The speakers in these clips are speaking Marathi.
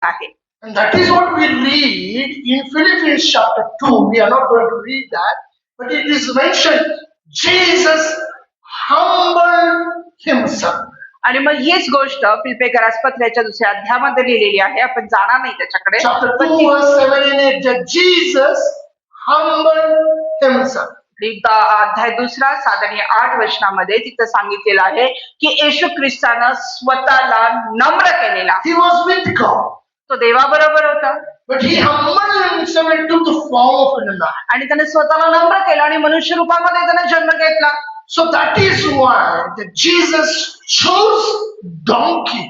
आहे. And that is what we read in Philippians chapter 2. We are not going to read that, but it is mentioned Jesus humbled himself. आणि मग हीच गोष्ट फिलिप्पियरास पत्राच्या दुसऱ्या अध्यायामध्ये लिहिलेली आहे. आपण जाणार नाही त्याच्याकडे. Chapter 2 verse 7 and 8 that Jesus humbled himself. अध्याय दुसरा 7 आणि 8 वचनामध्ये तिथं सांगितलेलं आहे की येशू ख्रिस्तानं स्वतःला नम्र केलेला. He was with God. तो देवाबरोबर होता. But he humbled himself and took the form of a man. आणि त्याने स्वतःला नम्र केलं आणि मनुष्य रूपामध्ये त्याने जन्म घेतला. So that is why that Jesus chose donkey.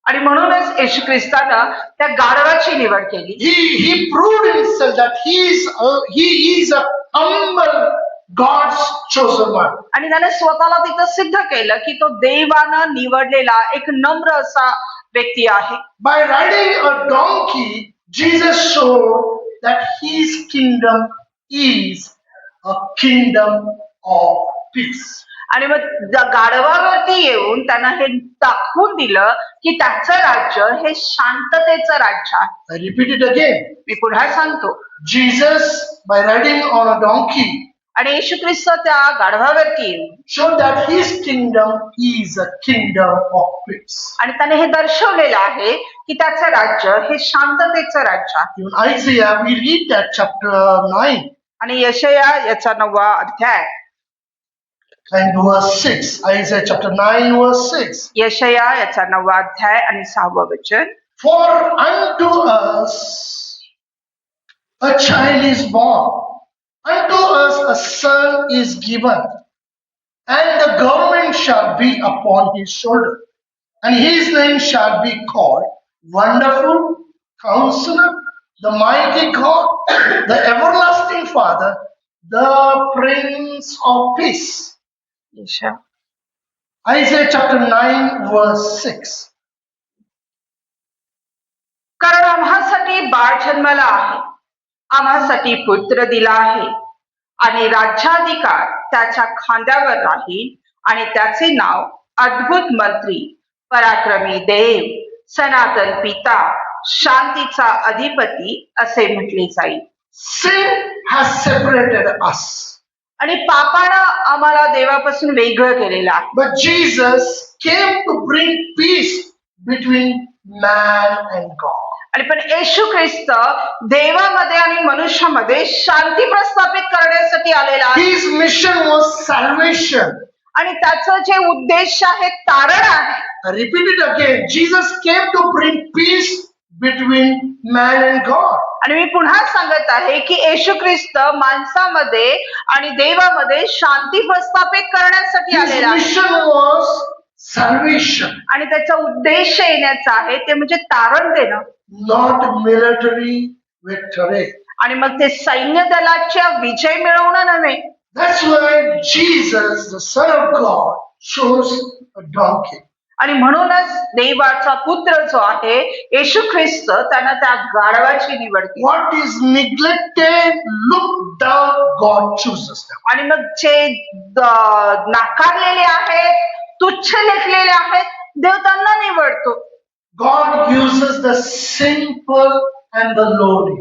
आणि म्हणूनच येशू ख्रिस्तानं त्या गाढवाची निवड केली. He proved himself that he is a humble God's chosen one. आणि त्याने स्वतःला तिथं सिद्ध केलं की तो देवानं निवडलेला एक नम्र असा व्यक्ती आहे. By riding a donkey, Jesus showed that his kingdom is a kingdom of peace. आणि मग गाढवावरती येऊन त्यांना हे दाखवून दिलं की त्याचं राज्य हे शांततेचं राज्य आहे. I repeat it again. मी पुन्हा सांगतो. Jesus, by riding on a donkey, आणि येशू ख्रिस्त त्या गाढवावरती येऊन showed that his kingdom is a kingdom of peace. आणि त्याने हे दर्शवलेलं आहे की त्याचं राज्य हे शांततेचं राज्य आहे. In Isaiah, we read that chapter 9 आणि यशया याचा 9वा अध्याय and verse 6. Isaiah chapter 9 verse 6. यशया याचा 9वा अध्याय आणि 6वं वचन. For unto us a child is born, unto us a son is given, and the government shall be upon his shoulder, and his name shall be called Wonderful Counselor, the Mighty God, the Everlasting Father, the Prince of Peace. Isaiah chapter 9 verse 6. कारण आम्हासाठी बाळ जन्मला आहे, आम्हासाठी पुत्र दिला आहे आणि राज्याधिकार त्याच्या खांद्यावर राहील आणि त्याचे नाव अद्भुत मंत्री, पराक्रमी देव, सनातन पिता, शांतीचा अधिपती असे म्हटले जाईल. Sin has separated us. आणि पापानं आम्हाला देवापासून वेगळं केलेलं आहे. But Jesus came to bring peace between man and God. आणि पण येशू ख्रिस्त देवामध्ये आणि मनुष्यामध्ये शांती प्रस्थापित करण्यासाठी आलेला आहे. His mission was salvation. आणि त्याचं जे उद्देश आहे तारण आहे. I repeat it again. Jesus came to bring peace between man and God. आणि मी पुन्हा सांगत आहे की येशू ख्रिस्त माणसामध्ये आणि देवामध्ये शांती प्रस्थापित करण्यासाठी His आलेला आहे. mission was salvation. आणि त्याचा उद्देश येण्याचा आहे ते म्हणजे तारण देणं. Not military victory. आणि मग ते सैन्य दलाच्या विजय मिळवणं नव्हे. That's why Jesus, the Son of God, chose a donkey. आणि म्हणूनच देवाचा पुत्र जो आहे येशू ख्रिस्त त्यानं त्या गाढवाची निवड केली. What is neglected, looked down, God chooses them. आणि मग जे नाकारलेले आहेत, तुच्छ लेखलेले आहेत, देव त्यांना निवडतो. God uses the simple and the lowly.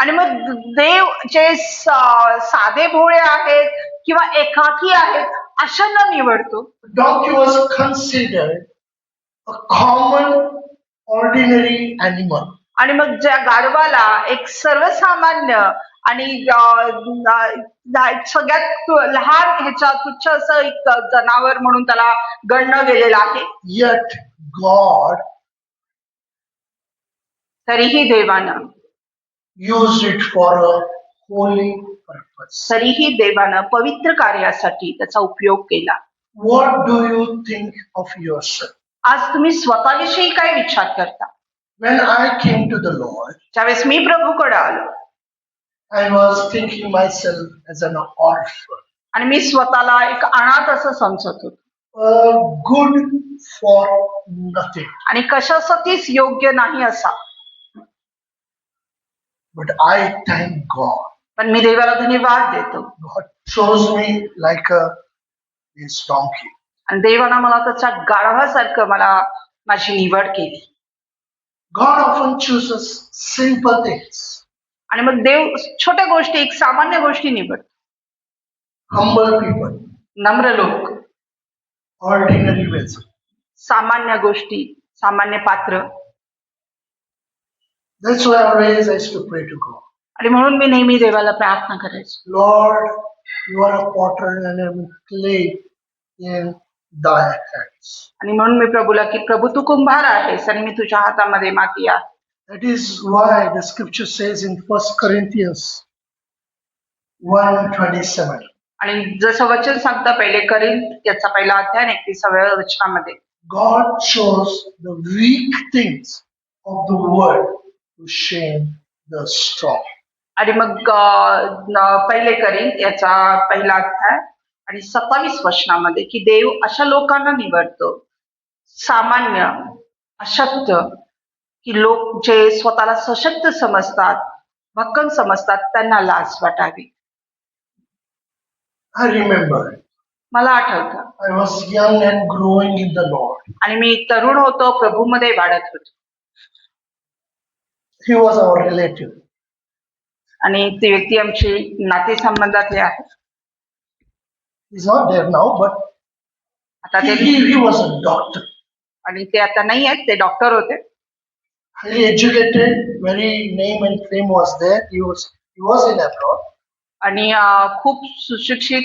आणि मग देव जे साधे भोळे आहेत किंवा एकाकी आहेत अशांना निवडतो. Donkey was considered a common, ordinary animal. आणि मग ज्या गाढवाला एक सर्वसामान्य आणि सगळ्यात लहान ह्याच्या तुच्छ असं एक जनावर म्हणून त्याला गणलं गेलेलं आहे. Yet God तरीही देवानं used it for a holy purpose. तरीही देवानं पवित्र कार्यासाठी त्याचा उपयोग केला. What do you think of yourself? आज तुम्ही स्वतःविषयी काय विचार करता? When I came to the Lord, ज्यावेळेस मी प्रभूकडे आलो, I was thinking myself as an orphan. आणि मी स्वतःला एक अनाथ असं समजत होतो. Good for nothing. आणि कशासाठीच योग्य नाही असा. But I thank God. पण मी देवाला धन्यवाद देतो. God chose me like this donkey. आणि देवानं मला त्याच्या गाढवासारखं मला माझी निवड केली. God often chooses simple things, आणि मग देव छोट्या गोष्टी, एक सामान्य गोष्टी निवडतो. humble people, नम्र लोक, ordinary vessels. सामान्य गोष्टी, सामान्य पात्र. That's why always I used to pray to God. आणि म्हणून मी नेहमी देवाला प्रार्थना करायचो. Lord, you are a potter and I am clay in thy hands. आणि म्हणून मी प्रभूला की प्रभू तू कुंभार आहेस आणि मी तुझ्या हातामध्ये माती आहे. That is why the scripture says in 1 Corinthians 1:27. आणि जसं वचन सांगतं पहिले करिंथ याचा पहिला अध्याय 31व्या वचनामध्ये God chose the weak things of the world to shame the strong. आणि मग पहिले करिंथ याचा पहिला अध्याय आणि 27 वचनामध्ये की देव अशा लोकांना निवडतो, सामान्य, अशक्त, की लोक जे स्वतःला सशक्त समजतात, भक्कम समजतात, त्यांना लाज वाटावी. I remember मला आठवतं I was young and growing in the Lord. आणि मी तरुण होतो, प्रभूमध्ये वाढत होतो. He was our relative. आणि ती व्यक्ती आमची नातेसंबंधातली आहे. He's not there now, but आता ते he was a doctor. आणि ते आता नाही आहेत, ते डॉक्टर होते. Highly educated, very name and fame was there. He was in abroad. आणि खूप सुशिक्षित,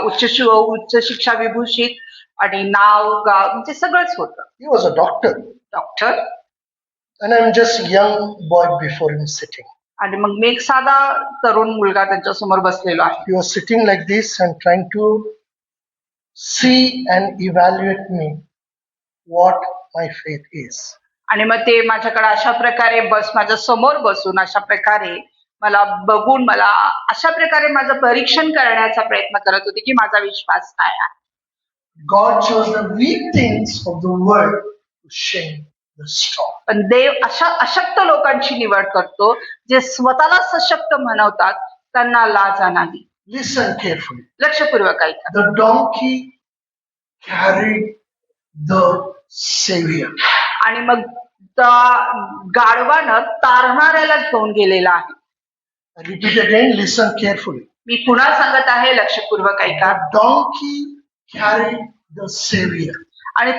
उच्च शिक्षा विभूषित आणि नाव गाव म्हणजे सगळंच होतं. He was a doctor. Doctor. And I'm just young boy before him sitting. आणि मग मी एक साधा तरुण मुलगा त्यांच्या समोर बसलेलो आहे. He was sitting like this and trying to see and evaluate me what my faith is. आणि मग ते माझ्याकडे अशा प्रकारे माझ्या समोर बसून अशा प्रकारे मला बघून मला अशा प्रकारे माझं परीक्षण करण्याचा प्रयत्न करत होते की माझा विश्वास काय आहे. God chose the weak things of the world to shame the strong. पण देव अशा अशक्त लोकांची निवड करतो जे स्वतःला सशक्त म्हणवतात, त्यांना लाज नाही. Listen carefully. लक्षपूर्वक ऐका. The donkey carried the Savior. आणि मग गाढवानं तारणाऱ्याला घेऊन गेलेला आहे. I repeat again, listen carefully. मी पुन्हा सांगत आहे, लक्षपूर्वक ऐका. The donkey carried the Savior. आणि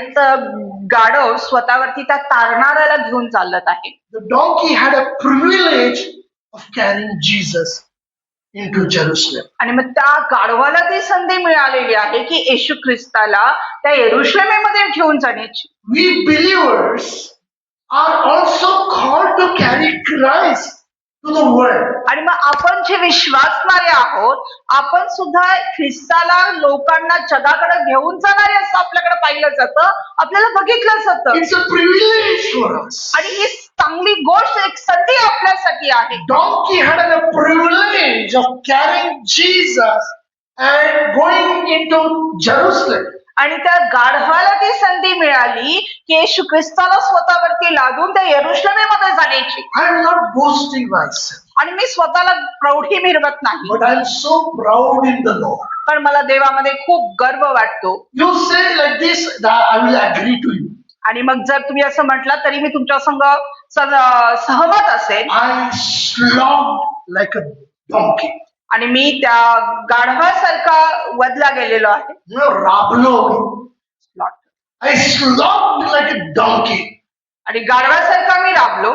गाढव स्वतःवरती त्या तारणाऱ्याला घेऊन चालत आहे. The donkey had a privilege of carrying Jesus into Jerusalem. आणि मग त्या गाढवाला ती संधी मिळालेली आहे की येशू ख्रिस्ताला त्या यरुशलेमेमध्ये घेऊन जाण्याची. We believers are also called to carry Christ to the world. आणि मग आपण जे विश्वासणारे आहोत, आपण सुद्धा ख्रिस्ताला लोकांना जगाकडे घेऊन जाणारे असं आपल्याकडे पाहिलं जातं, आपल्याला बघितलं जातं. It's a privilege for us. आणि ही चांगली गोष्ट, एक संधी आपल्यासाठी आहे. Donkey had a privilege of carrying Jesus and going into Jerusalem. आणि त्या गाढवाला ती संधी मिळाली की येशू ख्रिस्ताला स्वतःवरती लादून त्या यरुशलेमेमध्ये जाण्याची. I am not boasting myself, आणि मी स्वतःला प्रौढी मिरवत नाही, but I am so proud in the Lord. पण मला देवामध्ये खूप गर्व वाटतो. You say like this, that I will agree to you. आणि मग जर तुम्ही असं म्हटलं तरी मी तुमच्या संग सहमत असेल. I slogged like a donkey. आणि मी त्या गाढवासारखा वधला गेलेलो आहे. राबलो. I slogged like a donkey. आणि गाढवासारखा मी राबलो.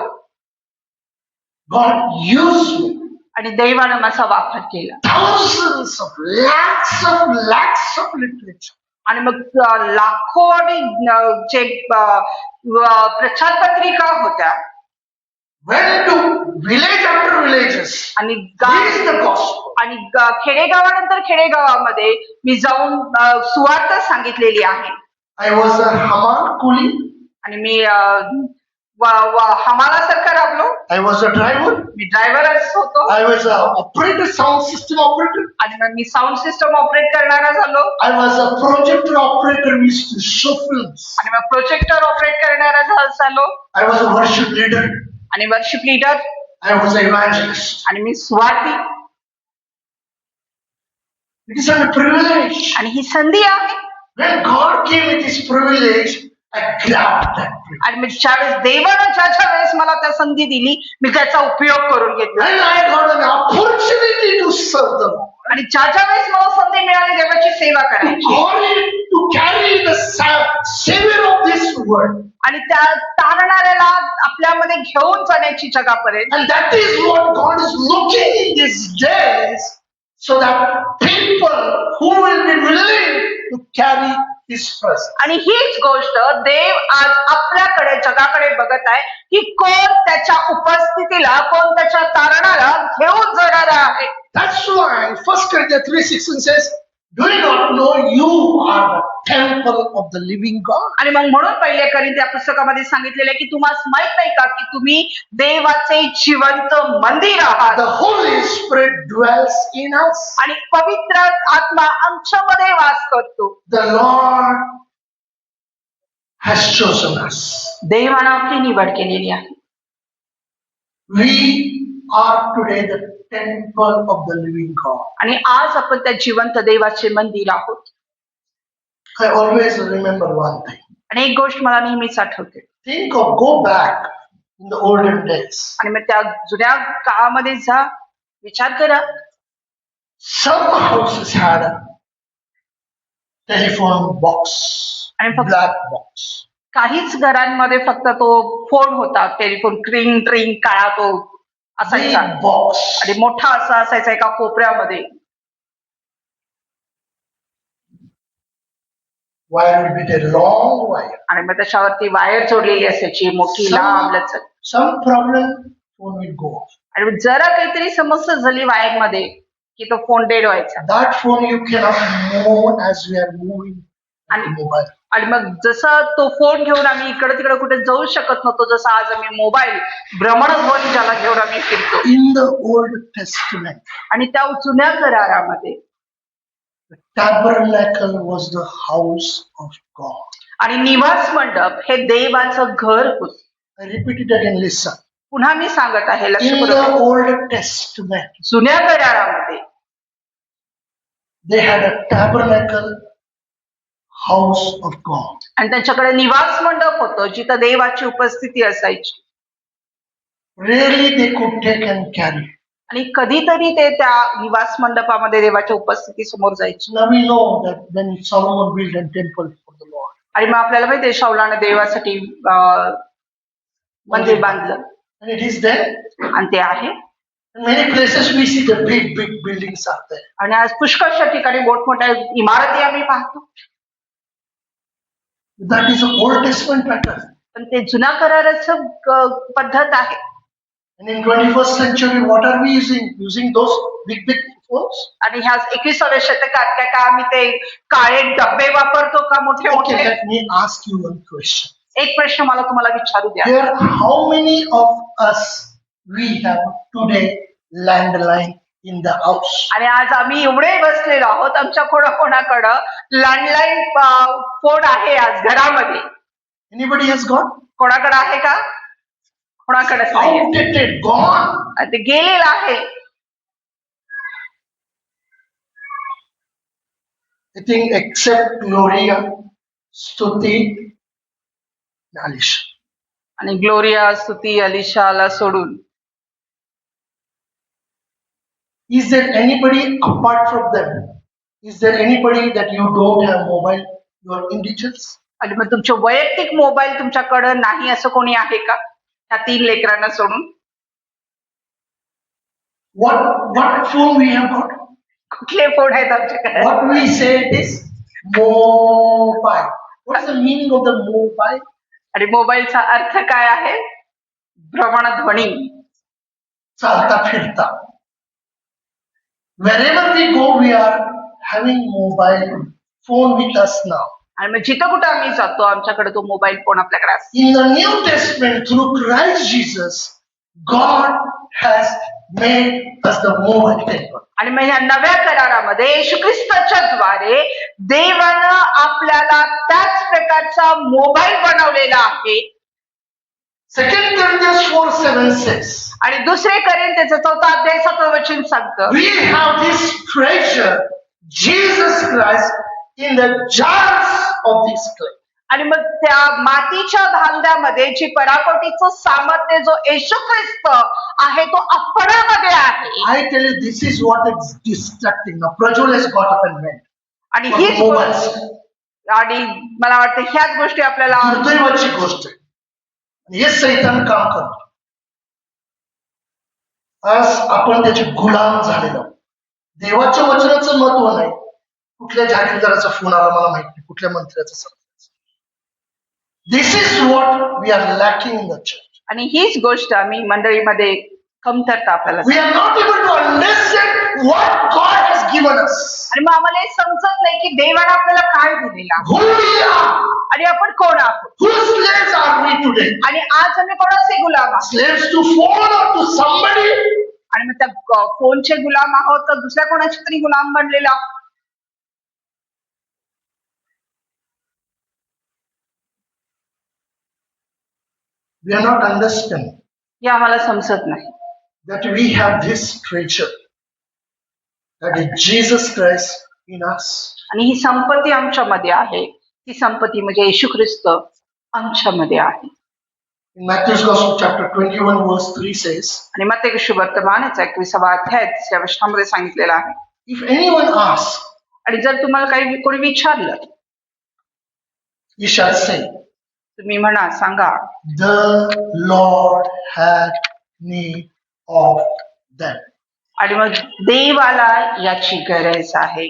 God used me. आणि दैवानं माझा वापर केला. Thousands of lakhs of literature. आणि मग लाखो आणि जे प्रचार पत्रिका होत्या, went to village after villages. आणि Preach the gospel. आणि खेडेगावानंतर खेडेगावामध्ये मी जाऊन सुवार्थ सांगितलेली आहे. I was a हमाल कुली. आणि मी हमालासारखा राबलो. I was a driver. मी ड्रायव्हरच होतो. I was a operator, sound system operator. आणि मग मी साऊंड सिस्टम ऑपरेट करणारा झालो. I was a projector operator. We used to show films. आणि मग प्रोजेक्टर ऑपरेट करणारा झालो. I was a worship leader. आणि worship leader. I was an evangelist. आणि मी स्वार्थी. It is a privilege. आणि ही संधी आहे. When God gave me this privilege, I grabbed that privilege. आणि मी ज्यावेळेस देवानं ज्या वेळेस मला त्या संधी दिली मी त्याचा उपयोग करून घेतला And I got an opportunity to serve the Lord. आणि ज्या वेळेस मला संधी मिळाली देवाची सेवा करायची To carry the savior of this world. आणि त्या तारणाऱ्याला आपल्यामध्ये घेऊन जाण्याची जगापर्यंत. And that is what God is looking in these days, so that people who will be willing to carry His presence. आणि हीच गोष्ट देव आज आपल्याकडे जगाकडे बघत आहे की कोण त्याच्या उपस्थितीला कोण त्याच्या तारणाला घेऊन जाणार आहे. That's why 1 Corinthians 3:16 says, do you not know you are the temple of the living God? आणि मग म्हणून पहिले करिंथ्या पुस्तकामध्ये सांगितलेलं आहे की तुम्हाला माहित नाही का की तुम्ही देवाचे जिवंत मंदिर आहात. The Holy Spirit dwells in us. आणि पवित्र आत्मा आमच्यामध्ये वास करतो. The Lord has chosen us. देवानं आपली निवड केलेली आहे. We are today the temple of the living God. आणि आज आपण त्या जिवंत देवाचे मंदिर आहोत. I always remember one thing. आणि एक गोष्ट मला नेहमीच आठवते. Go back in the olden days. आणि मग त्या जुन्या काळामध्ये जा विचार करा. Some houses had a telephone box, आणि फक्त black box. काहीच घरांमध्ये फक्त तो फोन होता, टेलिफोन क्रिंग ट्रिंग काळा तो असायचा Big box. आणि मोठा असा असायचा एका कोपऱ्यामध्ये. Wire would be there, long wire. आणि मग त्याच्यावरती वायर जोडलेली असायची मोठी लांब लचक. Some problem, phone will go off. आणि मग जरा काहीतरी समस्या झाली वायर मध्ये की तो फोन डेड व्हायचा. That phone you cannot move as we are moving on the mobile. आणि मग जसं तो फोन घेऊन आम्ही इकडे तिकडे कुठे जाऊ शकत नव्हतो जसं आज आम्ही मोबाईल भ्रमणध्वनी ज्याला घेऊन आम्ही फिरतो. In the Old Testament, आणि त्या जुन्या करारामध्ये the tabernacle was the house of God. आणि निवास मंडप हे देवाचं घर होतं. I repeat it again, listen. पुन्हा मी सांगत आहे लक्ष In करून. the Old Testament, जुन्या करारामध्ये they had a tabernacle, house of God. आणि त्यांच्याकडे निवास मंडप होतं जिथं देवाची उपस्थिती असायची. Rarely they could take and carry. आणि कधीतरी ते त्या निवास मंडपामध्ये देवाच्या उपस्थिती समोर जायचे. Now we know that when Solomon built a temple for the Lord, आणि मग आपल्याला माहिती आहे शाऊलाने देवासाठी मंदिर बांधलं and it is there. आणि ते आहे. In many places we see the big buildings are there. आणि आज पुष्कळशा ठिकाणी मोठमोठ्या इमारती आम्ही पाहतो. That is an Old Testament pattern. पण ते जुना कराराचं पद्धत आहे. And in 21st century, what are we using? Using those big phones? आणि ह्या 21व्या शतकात काय का आम्ही ते काळे डब्बे वापरतो का मोठे Okay, मोठे. let me ask you one question. एक प्रश्न मला तुम्हाला विचारू द्या. Here, how many of us we have today landline in the house? आणि आज आम्ही एवढे बसलेलो आहोत आमच्या कोणाकोणाकडं लँडलाईन फोन आहे आज घरामध्ये. Anybody has got? कोणाकडे आहे का? कोणाकडेच नाही. Outdated, gone. ते गेलेलं आहे. I think except Gloria, Stuti, and Alisha. आणि ग्लोरिया स्तुती अलिशाला सोडून Is there anybody apart from them? Is there anybody that you don't have mobile? You are individuals? आणि मग तुमचे वैयक्तिक मोबाईल तुमच्याकडे नाही असं कोणी आहे का ह्या 3 लेकरांना सोडून? What phone we have got? कुठले फोन आहेत आमच्याकडे? What we say it is mobile. What's the meaning of the mobile? आणि मोबाईलचा अर्थ काय आहे? भ्रमणध्वनी. चालता फिरता. Wherever we go, we are having mobile phone with us now. आणि मग जिथं कुठं आम्ही जातो आमच्याकडे तो मोबाईल फोन आपल्याकडे असतो. In the New Testament, through Christ Jesus, God has made us the mobile temple. आणि मग ह्या नव्या करारामध्ये येशू ख्रिस्ताच्या द्वारे देवानं आपल्याला त्याच प्रकारचा मोबाईल बनवलेला आहे. 2 Corinthians 4:7 says, आणि दुसरे कोरिन्थीचे 4 अध्याय 7 वचन सांगतं. we have this treasure, Jesus Christ, in the jars of this clay. आणि मग त्या मातीच्या भांड्यामध्ये जी पराकोटीचं सामर्थ्य जो येशू ख्रिस्त आहे तो आपणामध्ये आहे. I tell you, this is what is distracting. Now, Prajwal has got up and went. आणि For हीच mobiles. आणि मला वाटतं ह्याच गोष्टी आपल्याला दुर्दैवाची गोष्ट आहे. आणि हे सैतान काम करतो. आज आपण त्याचे गुलाम झालेलो. देवाच्या वचनाचं महत्व नाही. कुठल्या जागीरदाराचा फोन आला मला माहित नाही, कुठल्या मंत्र्याचा समजायचं. This is what we are lacking in the church. आणि हीच गोष्ट आम्ही मंडळीमध्ये कमतरता आपल्याला We are not able to understand what God has given us. आणि मग आम्हाला हे समजत नाही की देवाने आपल्याला काय दिलेलं आहे Who we are. आणि आपण कोण आहोत. Whose slaves are we today? आणि आज आम्ही कोणाचे गुलाम आहोत. Slaves to phone or to somebody? आणि मग त्या फोनचे गुलाम आहोत तर दुसऱ्या कोणाचे तरी गुलाम बनलेला आहोत. We are not understanding हे आम्हाला समजत नाही that we have this treasure, that is Jesus Christ in us. आणि ही संपत्ती आमच्यामध्ये आहे. ती संपत्ती म्हणजे येशू ख्रिस्त आमच्यामध्ये आहे. In Matthew's Gospel, chapter 21, verse 3 says, आणि मत्ती शुभवर्तमानाचा 21वा अध्याय 3 वचनामध्ये सांगितलेला आहे. if anyone asks, आणि जर तुम्हाला काही कोणी विचारलं he shall say, तुम्ही म्हणा सांगा the Lord had need of them. आणि मग देवाला याची गरज आहे.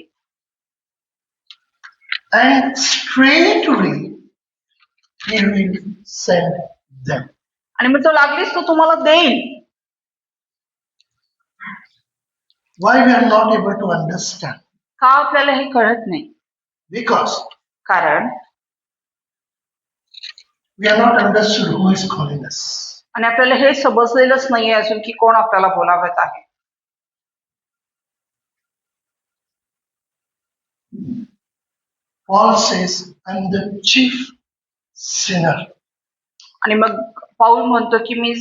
And straightway he will send them. आणि मग तो लागलीच तो तुम्हाला देईल. Why we are not able to understand? का आपल्याला हे कळत नाही. Because कारण we are not understood who is calling us. आणि आपल्याला हे समजलेलंच नाहीये अजून की कोण आपल्याला बोलावत आहे. Paul says, I'm the chief sinner. आणि मग पाऊल म्हणतो की मी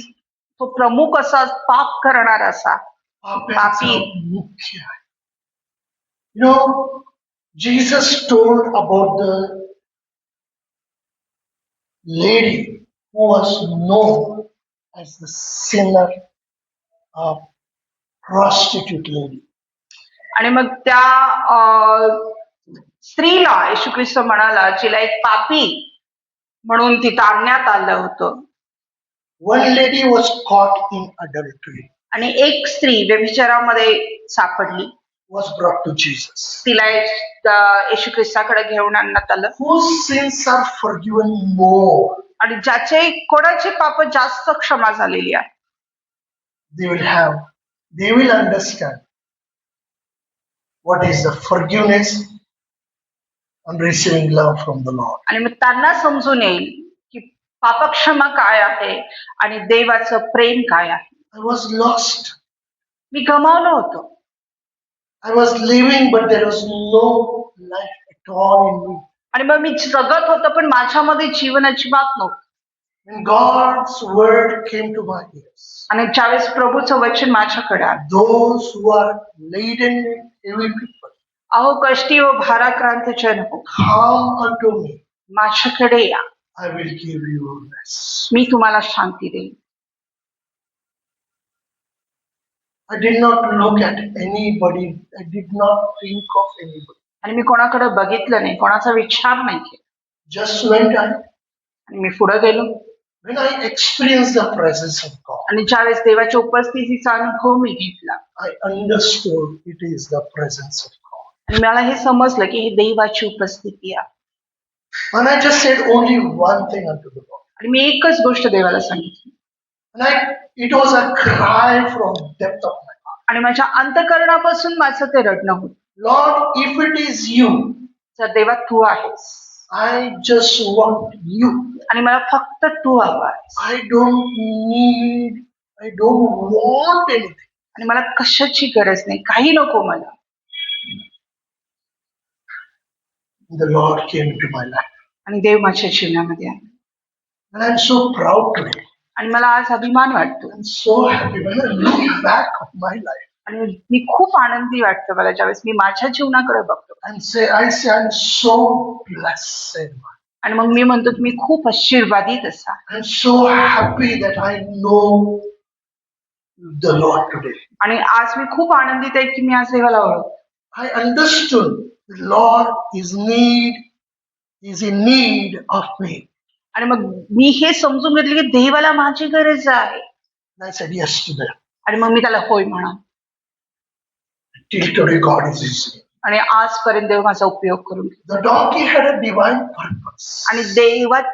तो प्रमुख असा पाप करणार असा पापी मुख्य आहे. You know, Jesus told about the lady who was known as the sinner, a prostitute lady. आणि मग त्या स्त्रीला येशू ख्रिस्त म्हणाला जिला एक पापी म्हणून ती तारण्यात आलं होतं. One lady was caught in adultery, आणि एक स्त्री व्यभिचारामध्ये सापडली. was brought to Jesus. तिला येशू ख्रिस्ताकडे घेऊन आणण्यात आलं. Whose sins are forgiven more, आणि ज्याचे कोणाची पाप जास्त क्षमा झालेली आहे they will understand what is the forgiveness and receiving love from the Lord. आणि मग त्यांना समजून येईल की पापक्षमा काय आहे आणि देवाचं प्रेम काय आहे. I was lost. मी गमावलो होतो. I was living, but there was no life at all in me. आणि मग मी जगत होतो पण माझ्यामध्ये जीवन अजिबात नव्हतं. When God's word came to my ears, आणि ज्यावेळेस प्रभूचं वचन माझ्याकडे आलं, those who are laden with heavy people, अहो कष्टी व भाराक्रांत जन हो, come unto me, माझ्याकडे या, I will give you rest. मी तुम्हाला शांती देईन. I did not look at anybody. I did not think of anybody. आणि मी कोणाकडे बघितलं नाही, कोणाचा विचार नाही केला. Just went on. आणि मी पुढे गेलो. When I experienced the presence of God, आणि ज्यावेळेस देवाच्या उपस्थितीचा अनुभव मी घेतला I understood it is the presence of God. आणि मला हे समजलं की हे देवाची उपस्थिती आहे. And I just said only one thing unto the Lord. आणि मी एकच गोष्ट देवाला सांगितली. And it was a cry from depth of my heart. आणि माझ्या अंतःकरणापासून माझं ते रडणं होतं. Lord, if it is you, जर देवा तू आहेस I just want you. आणि मला फक्त तू हवा आहेस I don't want anything. आणि मला कशाची गरज नाही, काही नको मला. The Lord came into my life. आणि देव माझ्या जीवनामध्ये आहे. And I'm so proud today. आणि मला आज अभिमान वाटतो. I'm so happy when I look back of my life आणि मी खूप आनंदी वाटतं मला ज्यावेळेस मी माझ्या जीवनाकडे बघतो. and I say I'm so blessed. आणि मग मी म्हणतो तुम्ही खूप आशीर्वादित असा. I'm so happy that I know the Lord today. आणि आज मी खूप आनंदित आहे की मी आज देवाला ओळखतो. I understood the Lord is in need of me. आणि मग मी हे समजून घेतलं की देवाला माझी गरज आहे. And I said yes to that. आणि मग मी त्याला होय म्हणाल. Till today, God is using. आणि आजपर्यंत देव माझा उपयोग करून घेतो. The donkey had a divine purpose. आणि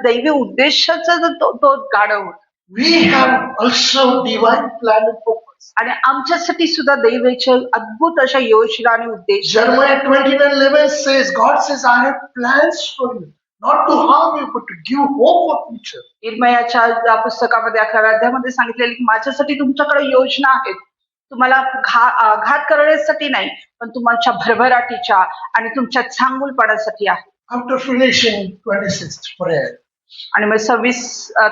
दैवी उद्देशाचा तो गाढव होता. We have also divine plan and purpose. आणि आमच्यासाठी सुद्धा दैवाचे अद्भुत अशा योजना आणि उद्देश. Jeremiah 29:11 says, God says, I have plans for you, not to harm you, but to give hope for future. इर्मयाच्या पुस्तकामध्ये 11व्या अध्यायामध्ये सांगितलेले की माझ्यासाठी तुमच्याकडे योजना आहेत. तुम्हाला घात करण्यासाठी नाही, पण तुमच्या भरभराटीच्या आणि तुमच्या चांगुलपणासाठी आहे. After finishing 26th prayer, आणि मग 26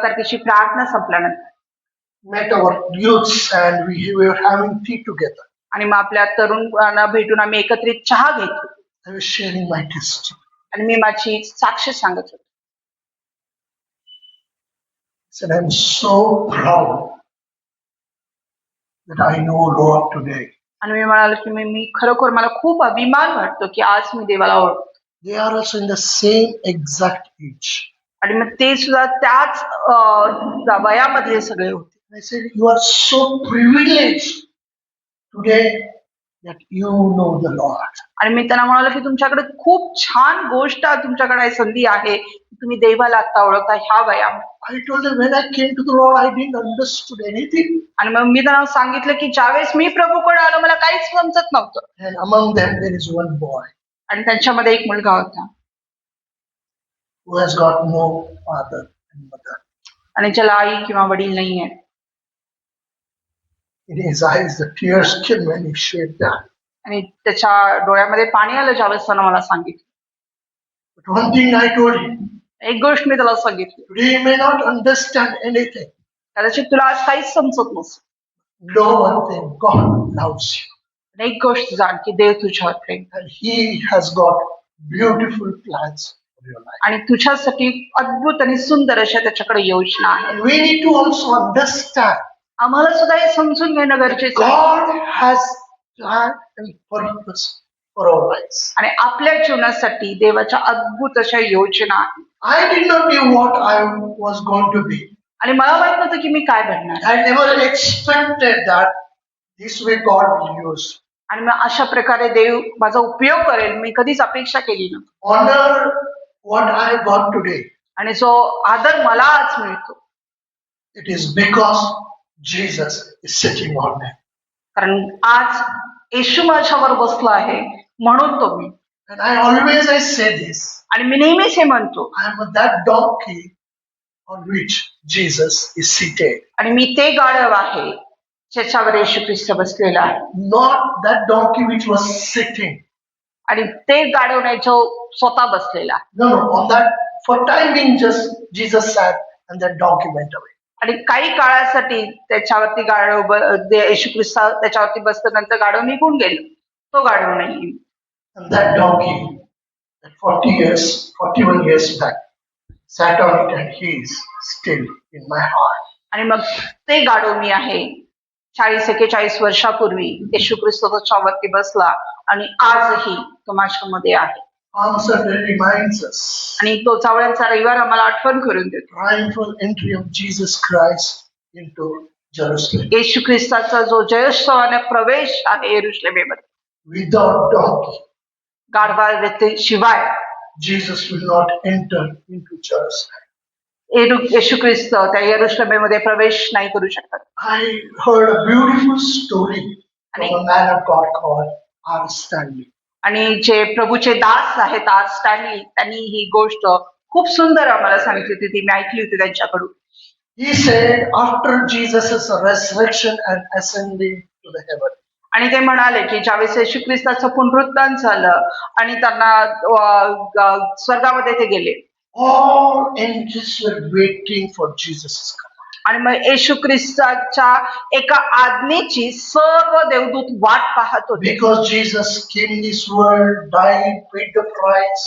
तारखेची प्रार्थना संपल्यानंतर met our youths and we were having tea together. आणि मग आपल्या तरुणांना भेटून आम्ही एकत्रित चहा घेतो. I was sharing my testimony. आणि मी माझी साक्ष सांगत होतो. I said, I'm so proud that I know Lord today. आणि मी म्हणालो की मी खरोखर मला खूप अभिमान वाटतो की आज मी देवाला ओळखतो. They are also in the same exact age. आणि मग ते सुद्धा त्याच वयामधले सगळे होते. I said, you are so privileged today that you know the Lord. आणि मी त्यांना म्हणालो की तुमच्याकडे खूप छान गोष्ट तुमच्याकडे संधी आहे. तुम्ही देवाला आता ओळखता ह्या वयामध्ये. I told them when I came to the Lord, I didn't understood anything. आणि मग मी त्यांना सांगितलं की ज्यावेळेस मी प्रभूकडे आलो मला काहीच समजत नव्हतं. And among them there is one boy आणि त्यांच्यामध्ये एक मुलगा होता who has got no father and mother. आणि ज्याला आई किंवा वडील नाही आहेत. In his eyes the tears came when he shared that. आणि त्याच्या डोळ्यामध्ये पाणी आलं ज्यावेळेस त्यानं मला सांगितलं. But one thing I told him, एक गोष्ट मी त्याला सांगितली. today you may not understand anything. कदाचित तुला आज काहीच समजत नसेल. Know one thing, God loves you. पण एक गोष्ट जाण की देव तुझ्यावर प्रेम And he has got beautiful plans for your life. आणि तुझ्यासाठी अद्भुत आणि सुंदर अशा त्याच्याकडे योजना आहे. And we need to also understand आम्हाला सुद्धा हे समजून घेणं गरजेचं आहे. God has plan and purpose for our lives. आणि आपल्या जीवनासाठी देवाच्या अद्भुत अशा योजना आहेत. I did not know what I was going to be. आणि मला माहित नव्हतं की मी काय बनणार. I never expected that this way God will use. आणि मग अशा प्रकारे देव माझा उपयोग करेल मी कधीच अपेक्षा केली नव्हती. Honor what I got today. आणि जो आदर मला आज मिळतो It is because Jesus is sitting on me. कारण आज येशू माझ्यावर बसला आहे म्हणून तो मी. And I say this. आणि मी नेहमीच हे म्हणतो I am that donkey on which Jesus is seated. आणि मी ते गाढव आहे ज्याच्यावर येशू ख्रिस्त बसलेला आहे. Not that donkey which was sitting. आणि ते गाढव नाही जो स्वतः बसलेला आहे. No, on that, for time being just Jesus sat and that donkey went away. आणि काही काळासाठी त्याच्यावरती गाढव येशू ख्रिस्त त्याच्यावरती बसल्यानंतर गाढव निघून गेलो. तो गाढव नाही. And that donkey, that 41 years back, sat on it and he is still in my heart. आणि मग ते गाढव मी आहे 40-41 वर्षापूर्वी येशू ख्रिस्त त्याच्यावरती बसला आणि आजही तो माझ्यामध्ये आहे. Palm Sunday reminds us आणि तो चावळ्यांचा रविवार आम्हाला आठवण करून देतो. triumphal entry of Jesus Christ into Jerusalem. येशू ख्रिस्ताचा जो जयोत्सवाने प्रवेश आहे यरुशलेमेमध्ये. Without donkey, गाढवा शिवाय Jesus will not enter into Jerusalem. येशू ख्रिस्त त्या यरुशलेमेमध्ये प्रवेश नाही करू शकत. I heard a beautiful story from a man of God called R. Stanley. आणि जे प्रभूचे दास आहेत आज स्टॅनली त्यांनी ही गोष्ट खूप सुंदर आम्हाला सांगितली होती. ती मी ऐकली होती त्यांच्याकडून. He said after Jesus' resurrection and ascending to the heaven. आणि ते म्हणाले की ज्यावेळेस येशू ख्रिस्ताचं पुनरुत्थान झालं आणि त्यांना स्वर्गामध्ये ते गेले. All angels were waiting for Jesus' coming. आणि मग येशू ख्रिस्ताच्या एका आज्ञेची सर्व देवदूत वाट पाहत होते. Because Jesus came in this world, died, paid the price.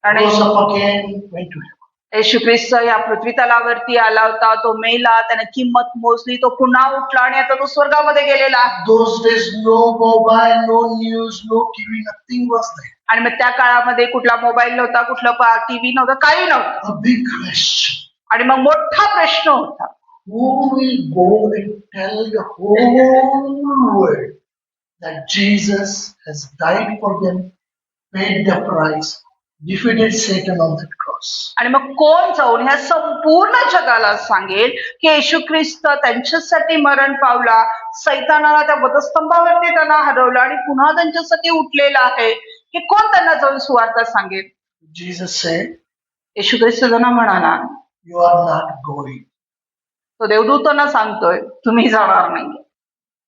आणि rose up again, went to heaven. येशू ख्रिस्त या पृथ्वी तलावरती आला होता, तो मेला, त्याने किंमत मोजली, तो पुन्हा उठला आणि आता तो स्वर्गामध्ये गेलेला आहे. Those days, no mobile, no news, no TV, nothing was there. आणि मग त्या काळामध्ये कुठला मोबाईल नव्हता, कुठलं टीव्ही नव्हतं, काही नव्हतं. A big question. आणि मग मोठा प्रश्न होता, Who will go and tell the whole world that Jesus has died for them, paid the price, defeated Satan on that cross? आणि मग कोण जाऊन ह्या संपूर्ण जगाला सांगेल की येशू ख्रिस्त त्यांच्यासाठी मरण पावला, सैतानाला त्या वधस्तंभावरती त्यांना हरवलं आणि पुन्हा त्यांच्यासाठी उठलेला आहे, हे कोण त्यांना जाऊन सुवार्ता सांगेल? Jesus said, येशू ख्रिस्त त्यांना म्हणाला, you are not going. तो देवदूतांना सांगतोय, तुम्ही जाणार नाही.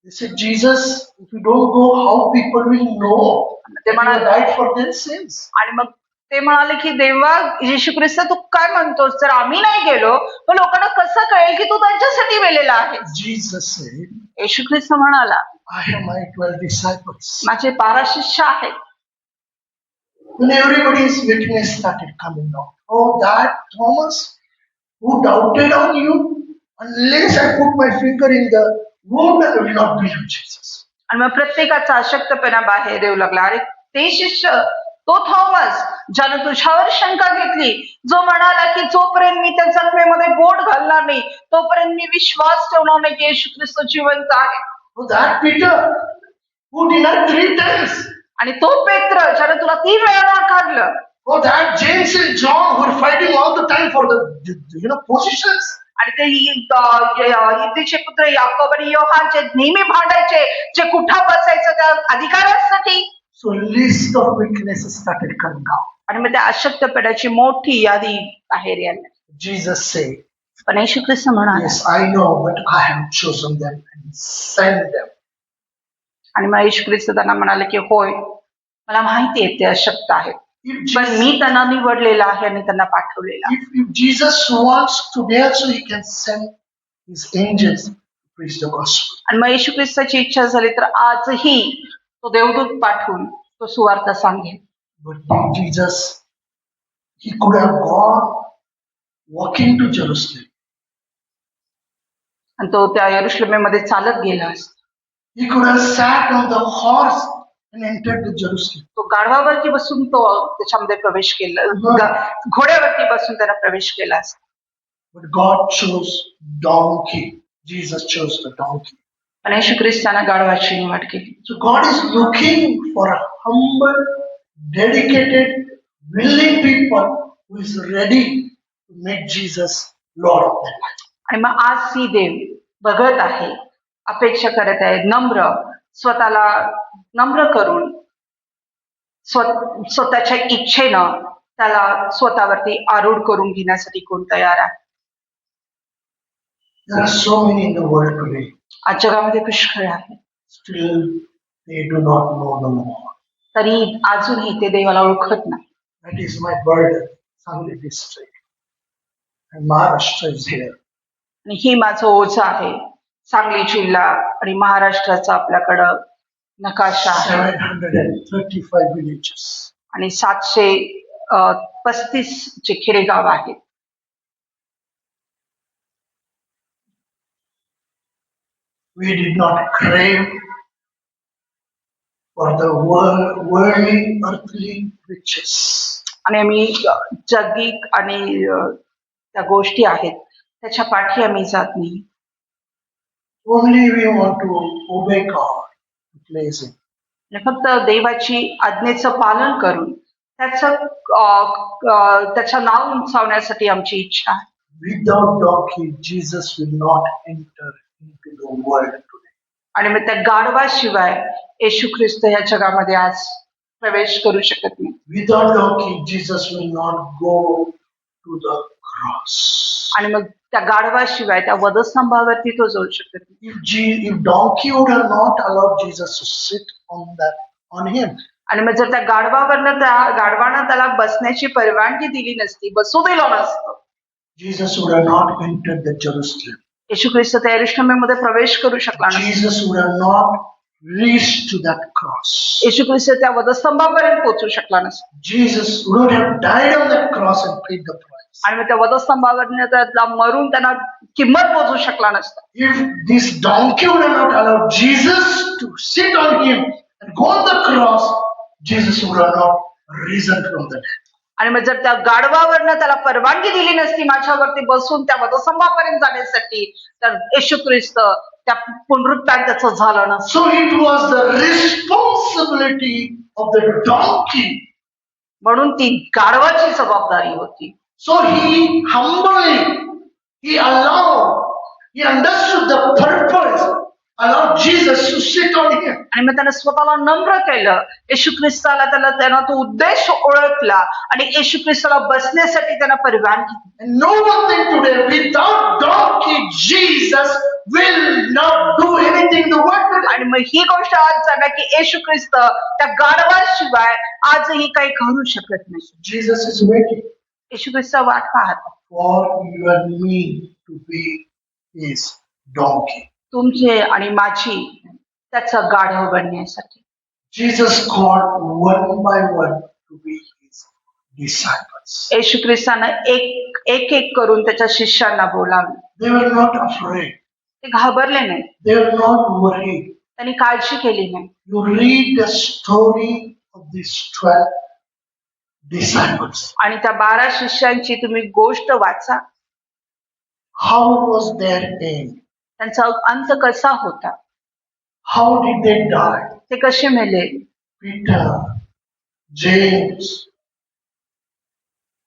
They said, Jesus, if you don't go, how people will know ते that you म्हणाले, died for their sins? आणि मग ते म्हणाले की देवा येशू ख्रिस्त तू काय म्हणतोस, जर आम्ही नाही गेलो तर लोकांना कसं कळेल की तू त्यांच्यासाठी मेलेला आहे? Jesus said, येशू ख्रिस्त म्हणाला, I have my 12 disciples. माझे 12 शिष्य आहेत. When everybody's witness started coming out, oh, that Thomas who doubted on you, unless I put my finger in the wound, I will not believe Jesus. आणि मग प्रत्येकाचा अशक्तपणा बाहेर येऊ लागला. अरे ते शिष्य, तो थॉमस ज्यानं तुझ्यावर शंका घेतली, जो म्हणाला की जोपर्यंत मी त्या जखमेमध्ये बोट घालणार नाही तोपर्यंत मी विश्वास ठेवणार नाही की येशू ख्रिस्त जिवंत आहे. Oh, that Peter who denied 3 times. आणि तो पेत्र ज्यानं तुला 3 वेळा नाकारलं. Oh, that James and John who are fighting all the time for the positions. आणि ते युद्धीचे पुत्र याकोब आणि योहान जे नेहमी भांडायचे, जे कुठं बसायचं त्या अधिकारासाठी. So list of weaknesses started coming out. आणि मग त्या अशक्तपणाची मोठी यादी बाहेर यायला. Jesus said, पण येशू ख्रिस्त म्हणाला, yes, I know, but I have chosen them and sent them. आणि मग येशू ख्रिस्त त्यांना म्हणाले की होय, मला माहिती आहे ते अशक्त आहेत, If पण Jesus, मी त्यांना निवडलेला आहे आणि त्यांना पाठवलेला आहे. if Jesus wants today also, he can send his angels to preach the gospel. आणि मग येशू ख्रिस्ताची इच्छा झाली तर आजही तो देवदूत पाठवून तो सुवार्ता सांगेल. But Jesus, he could have gone walking to Jerusalem. आणि तो त्या यरुशलेमेमध्ये चालत गेला असता. He could have sat on the horse and entered the Jerusalem. तो गाढवावरती बसून तो त्याच्यामध्ये प्रवेश केला, घोड्यावरती बसून त्याला प्रवेश केला असता. But God chose donkey. Jesus chose the donkey. आणि येशू ख्रिस्ताने गाढवाची निवड केली. So God is looking for a humble, dedicated, willing people who is ready to make Jesus Lord of their life. आणि मग आज ही देव बघत आहे, अपेक्षा करत आहे, नम्र, स्वतःला नम्र करून स्वतःच्या इच्छेनं त्याला स्वतःवरती आरूढ करून घेण्यासाठी कोण तयार आहे? There are so many in the world today. आज जगामध्ये पुष्कळ आहे, Still, they do not know the Lord. तरी अजूनही ते देवाला ओळखत नाही. That is my burden, Sangli district. And Maharashtra is here. आणि ही माझं ओझं आहे. सांगली जिल्हा आणि महाराष्ट्राचा आपल्याकडं नकाशा आहे 735 villages. आणि 735 जे खेडेगाव आहेत. We did not crave for the worldly, earthly riches. आणि आम्ही जगिक आणि त्या गोष्टी आहेत त्याच्या पाठी आम्ही जात नाही. Only we want to obey God, please Him. आणि फक्त देवाची आज्ञेचं पालन करून त्याचं नाव उंचावण्यासाठी आमची इच्छा आहे. Without donkey, Jesus will not enter into the world today. आणि मग त्या गाढवाशिवाय येशू ख्रिस्त या जगामध्ये आज प्रवेश करू शकत नाही. Without donkey, Jesus will not go to the cross. आणि मग त्या गाढवाशिवाय त्या वधस्तंभावरती तो जाऊ शकत नाही. If donkey would have not allowed Jesus to sit on him, आणि मग जर त्या गाढवानं त्याला बसण्याची परवानगी दिली नसती, बसू दिलं नसतं, Jesus would have not entered the Jerusalem. येशू ख्रिस्त त्या यरुशलेमेमध्ये प्रवेश करू शकला नसता. Jesus would have not reached to that cross. येशू ख्रिस्त त्या वधस्तंभापर्यंत पोहोचू शकला नसता. Jesus would have died on that cross and paid the price. आणि मग त्या वधस्तंभावर त्याला मरून त्यांना किंमत मोजू शकला नसता. If this donkey would have not allowed Jesus to sit on him and go on the cross, Jesus would have not risen from the dead. आणि मग जर त्या गाढवावरनं त्याला परवानगी दिली नसती माझ्यावरती बसून त्या वधस्तंभापर्यंत जाण्यासाठी, तर येशू ख्रिस्त त्या पुनरुत्थान त्याचं झालं नसतं. So it was the responsibility of the donkey. म्हणून ती गाढवाची जबाबदारी होती. So he humbly, he allowed, he understood the purpose, allowed Jesus to sit on him. आणि मग त्यानं स्वतःला नम्र केलं. येशू ख्रिस्ताला त्यानं तो उद्देश ओळखला आणि येशू ख्रिस्ताला बसण्यासाठी त्यानं परवानगी दिली. And know one thing today, without donkey, Jesus will not do anything to work with it. आणि मग ही गोष्ट आज सांगा की येशू ख्रिस्त त्या गाढवाशिवाय आजही काही करू शकत नाही. Jesus is waiting येशू ख्रिस्त वाट पाहत for you and me to be his donkey. तुमचे आणि माझी त्याचा गाढव बनण्यासाठी. Jesus called one by one to be his disciples. येशू ख्रिस्तानं एक एक करून त्याच्या शिष्यांना बोलावलं. They were not afraid. ते घाबरले नाही, They were not worried. त्यांनी काळजी केली नाही. You read the story of these 12 disciples. आणि त्या 12 शिष्यांची तुम्ही गोष्ट वाचा. How was their end? त्यांचा अंत कसा होता, How did they die? ते कसे मेले. Peter, James,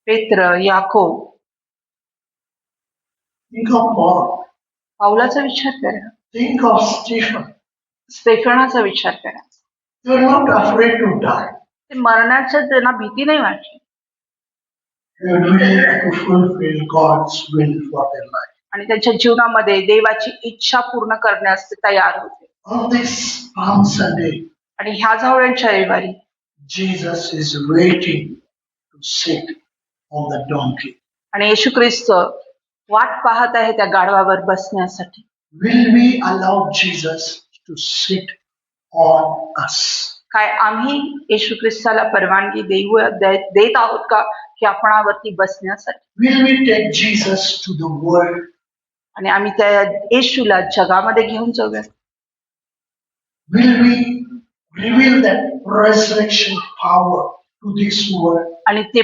पेत्र, Yakob, think of Paul, पाऊलाचा विचार करा, think of Stephen. स्तेफनाचा विचार करा. They were not afraid to die. ते मरणाचं त्यांना भीती नाही वाटली. They were willing to fulfill God's will for their life. आणि त्यांच्या जीवनामध्ये देवाची इच्छा पूर्ण करण्यास ते तयार होते. On this Palm Sunday, आणि ह्या झावळ्यांच्या रविवारी Jesus is waiting to sit on the donkey. आणि येशू ख्रिस्त वाट पाहत आहे त्या गाढवावर बसण्यासाठी. Will we allow Jesus to sit on us? काय आम्ही येशू ख्रिस्ताला परवानगी देत आहोत का की आपणावरती बसण्यासाठी. Will we take Jesus to the world? आणि आम्ही त्या येशूला जगामध्ये घेऊन जाऊया. Will we reveal that resurrection power to this world? आणि ते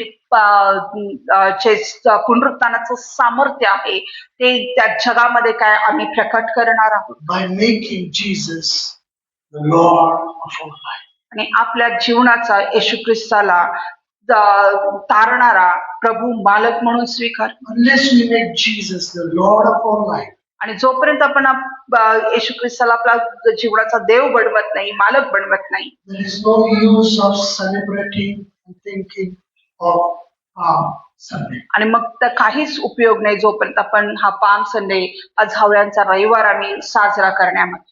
पुनरुत्थानाचं सामर्थ्य आहे ते त्या जगामध्ये काय आम्ही प्रकट करणार आहोत. By making Jesus the Lord of our life. आणि आपल्या जीवनाचा येशू ख्रिस्ताला तारणारा प्रभू मालक म्हणून स्वीकार. Unless we make Jesus the Lord of our life, आणि जोपर्यंत आपण येशू ख्रिस्ताला आपला जीवनाचा देव बनवत नाही, मालक बनवत नाही, there is no use of celebrating and thinking of Palm Sunday. आणि मग तर काहीच उपयोग नाही जोपर्यंत आपण हा पाम संडे, आज हवळ्यांचा रविवार आम्ही साजरा करण्यामध्ये.